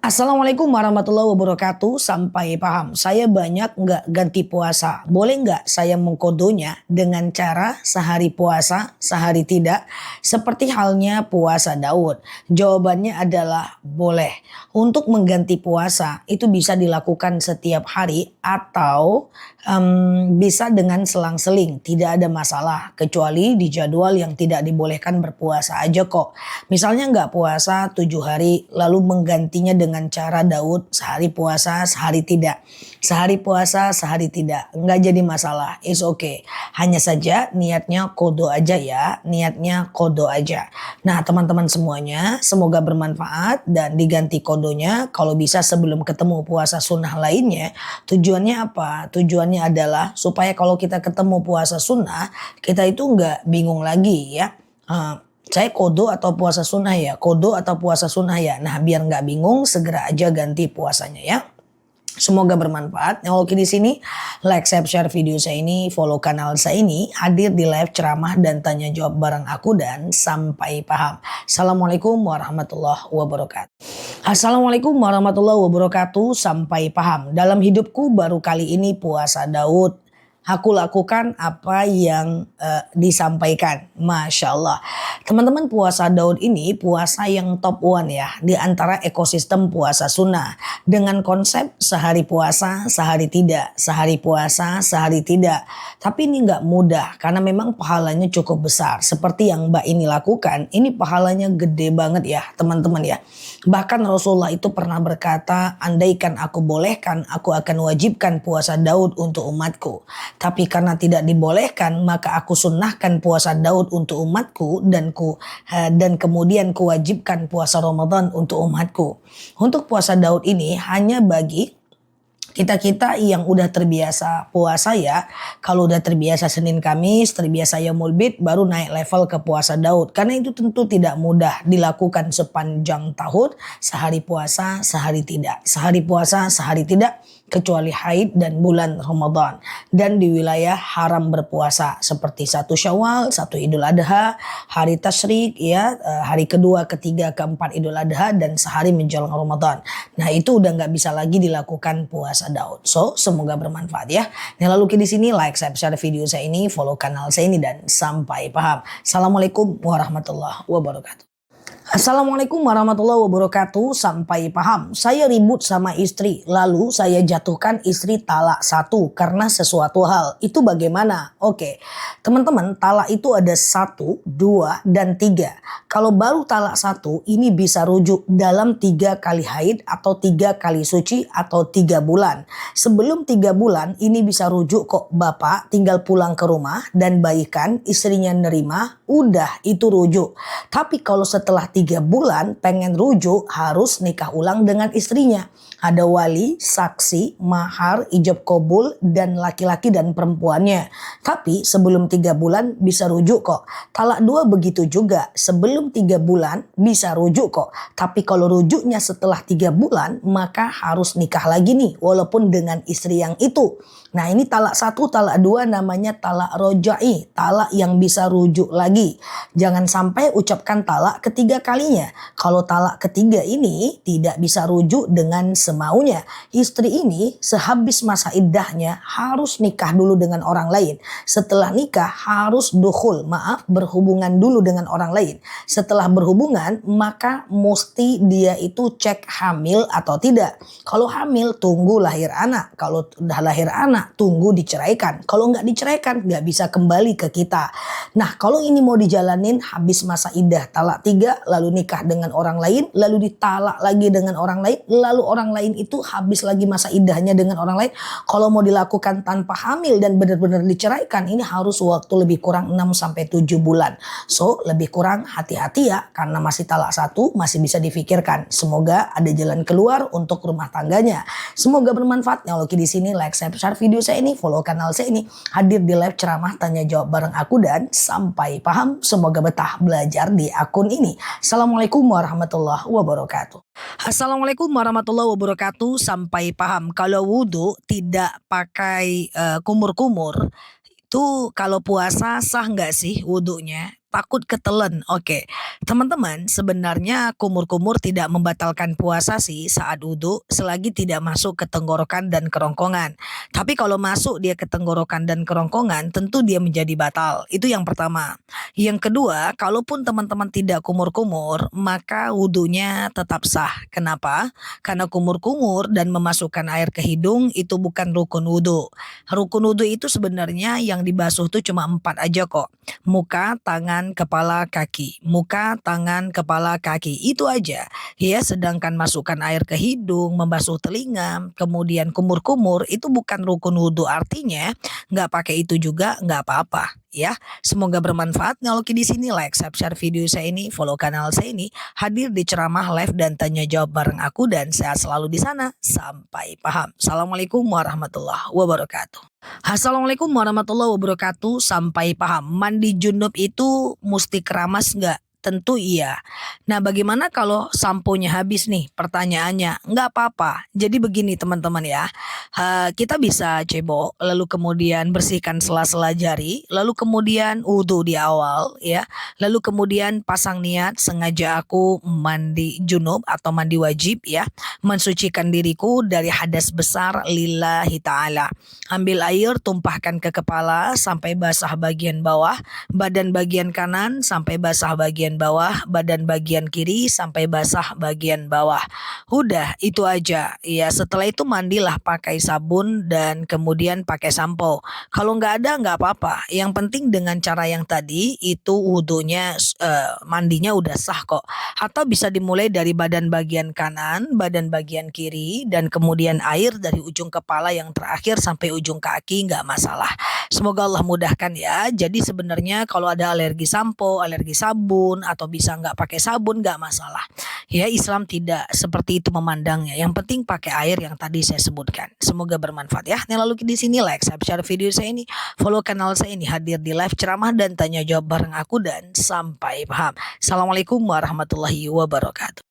Assalamualaikum warahmatullahi wabarakatuh. Sampai paham. Saya banyak nggak ganti puasa. Boleh nggak saya mengkodonya dengan cara sehari puasa, sehari tidak? Seperti halnya puasa Daud. Jawabannya adalah boleh. Untuk mengganti puasa itu bisa dilakukan setiap hari atau bisa dengan selang-seling. Tidak ada masalah. Kecuali di jadwal yang tidak dibolehkan berpuasa aja kok. Misalnya nggak puasa 7 hari lalu menggantinya dengan cara Daud sehari puasa sehari tidak. Sehari puasa sehari tidak. Nggak jadi masalah. It's okay. Hanya saja niatnya kodo aja ya. Niatnya kodo aja. Nah teman-teman semuanya semoga bermanfaat dan diganti kodonya kalau bisa sebelum ketemu puasa sunnah lainnya. Tujuannya apa? Tujuannya adalah supaya kalau kita ketemu puasa sunnah kita itu nggak bingung lagi ya. Saya kodo atau puasa sunnah ya, kodo atau puasa sunnah ya. Nah biar nggak bingung segera aja ganti puasanya ya. Semoga bermanfaat. Nah, oke di sini like, share video saya ini, follow kanal saya ini, hadir di live ceramah dan tanya jawab bareng aku dan sampai paham. Assalamualaikum warahmatullahi wabarakatuh. Assalamualaikum warahmatullahi wabarakatuh. Sampai paham. Dalam hidupku baru kali ini puasa Daud. Aku lakukan apa yang disampaikan. Masya Allah. Teman-teman puasa Daud ini puasa yang top one ya. Di antara ekosistem puasa sunnah. Dengan konsep sehari puasa, sehari tidak. Sehari puasa, sehari tidak. Tapi ini nggak mudah. Karena memang pahalanya cukup besar. Seperti yang Mbak ini lakukan. Ini pahalanya gede banget ya teman-teman ya. Bahkan Rasulullah itu pernah berkata, andaikan aku bolehkan, aku akan wajibkan puasa Daud untuk umatku. Tapi karena tidak dibolehkan, maka aku sunnahkan puasa Daud untuk umatku dan kemudian kuwajibkan puasa Ramadan untuk umatku. Untuk puasa Daud ini hanya bagi kita-kita yang udah terbiasa puasa ya. Kalau udah terbiasa Senin Kamis, terbiasa Yaumul Bid, baru naik level ke puasa Daud. Karena itu tentu tidak mudah dilakukan sepanjang tahun. Sehari puasa, sehari tidak. Sehari puasa, sehari tidak. Kecuali haid dan bulan Ramadan. Dan di wilayah haram berpuasa. Seperti 1 Syawal, 1 Idul Adha, hari Tasyrik ya, hari kedua, ketiga, keempat Idul Adha, dan sehari menjelang Ramadan. Nah itu udah nggak bisa lagi dilakukan puasa Daud. So semoga bermanfaat ya. Nah lalu di sini like, share video saya ini, follow kanal saya ini dan sampai paham. Assalamualaikum warahmatullahi wabarakatuh. Assalamualaikum warahmatullahi wabarakatuh. Sampai paham. Saya ribut sama istri. Lalu saya jatuhkan istri talak 1 karena sesuatu hal. Itu bagaimana? Oke. Teman-teman, talak itu ada 1, 2, dan 3. Kalau baru talak 1 ini bisa rujuk dalam 3 kali haid atau 3 kali suci atau 3 bulan. Sebelum 3 bulan ini bisa rujuk kok. Bapak tinggal pulang ke rumah dan baikan istrinya nerima. Udah itu rujuk. Tapi kalau setelah 3 bulan pengen rujuk harus nikah ulang dengan istrinya. Ada wali, saksi, mahar, ijab kabul dan laki-laki dan perempuannya. Tapi sebelum 3 bulan bisa rujuk kok. Talak 2 begitu juga. Sebelum 3 bulan bisa rujuk kok. Tapi kalau rujuknya setelah 3 bulan maka harus nikah lagi nih walaupun dengan istri yang itu. Nah ini talak 1, talak 2 namanya talak roja'i. Talak yang bisa rujuk lagi. Jangan sampai ucapkan talak ketiga kalinya. Kalau talak ketiga ini tidak bisa rujuk dengan semaunya. Istri ini sehabis masa iddahnya harus nikah dulu dengan orang lain. Setelah nikah harus berhubungan dulu dengan orang lain. Setelah berhubungan maka mesti dia itu cek hamil atau tidak. Kalau hamil tunggu lahir anak. Kalau udah lahir anak tunggu diceraikan. Kalau nggak diceraikan nggak bisa kembali ke kita. Nah kalau ini mau dijalanin habis masa iddah talak 3 lalu nikah dengan orang lain lalu ditalak lagi dengan orang lain lalu orang lain itu habis lagi masa iddahnya dengan orang lain. Kalau mau dilakukan tanpa hamil dan benar-benar diceraikan ini harus waktu lebih kurang 6-7 bulan. So lebih kurang hati-hati ya karena masih talak 1 masih bisa difikirkan. Semoga ada jalan keluar untuk rumah tangganya. Semoga bermanfaat. Nah oke di sini like, share video saya ini, follow kanal saya ini, hadir di live ceramah tanya jawab bareng aku dan sampai paham. Semoga betah belajar di akun ini. Assalamualaikum warahmatullahi wabarakatuh. Assalamualaikum warahmatullahi wabarakatuh. Sampai paham. Kalau wudhu tidak pakai kumur-kumur itu kalau puasa sah nggak sih wudhunya? takut ketelen. Oke, teman-teman, sebenarnya kumur-kumur tidak membatalkan puasa sih saat wudhu selagi tidak masuk ke tenggorokan dan kerongkongan. Tapi kalau masuk dia ke tenggorokan dan kerongkongan, tentu dia menjadi batal. Itu yang pertama. Yang kedua, kalaupun teman-teman tidak kumur-kumur, maka wudhunya tetap sah. Kenapa? Karena kumur-kumur dan memasukkan air ke hidung itu bukan rukun wudhu. Rukun wudhu itu sebenarnya yang dibasuh tuh cuma 4 aja kok. Muka, tangan, kepala, kaki. Muka, tangan, kepala, kaki. Itu aja. Ya, sedangkan masukkan air ke hidung, membasuh telinga, kemudian kumur-kumur itu bukan rukun wudhu. Artinya nggak pakai itu juga nggak apa-apa. Ya, semoga bermanfaat. Kalau di sini like, subscribe video saya ini, follow kanal saya ini, hadir di ceramah live dan tanya jawab bareng aku dan sehat selalu di sana. Sampai paham. Assalamualaikum warahmatullahi wabarakatuh. Assalamualaikum warahmatullahi wabarakatuh. Sampai paham. Mandi junub itu mesti keramas nggak? Tentu iya. Nah, bagaimana kalau samponya habis nih? Pertanyaannya, nggak apa-apa. Jadi begini teman-teman ya, kita bisa cebok, lalu kemudian bersihkan sela-sela jari, lalu kemudian wudhu di awal ya, lalu kemudian pasang niat sengaja aku mandi junub atau mandi wajib ya, mensucikan diriku dari hadas besar lillahi ta'ala. Ambil air, tumpahkan ke kepala sampai basah bagian bawah, badan bagian kanan sampai basah bagian bawah, badan bagian kiri sampai basah bagian bawah. Udah, itu aja. Ya, setelah itu mandilah pakai sabun dan kemudian pakai sampo. Kalau nggak ada nggak apa-apa. Yang penting dengan cara yang tadi itu wudhunya mandinya udah sah kok. Atau bisa dimulai dari badan bagian kanan, badan bagian kiri, dan kemudian air dari ujung kepala yang terakhir sampai ujung kaki nggak masalah. Semoga Allah mudahkan ya. Jadi sebenarnya kalau ada alergi sampo, alergi sabun, atau bisa nggak pakai sabun nggak masalah. Ya, Islam tidak seperti itu memandangnya. Yang penting pakai air yang tadi saya sebutkan. Semoga bermanfaat ya. Nah, lalu di sini like, subscribe video saya ini, follow kanal saya ini, hadir di live ceramah dan tanya jawab bareng aku dan sampai paham. Assalamualaikum warahmatullahi wabarakatuh.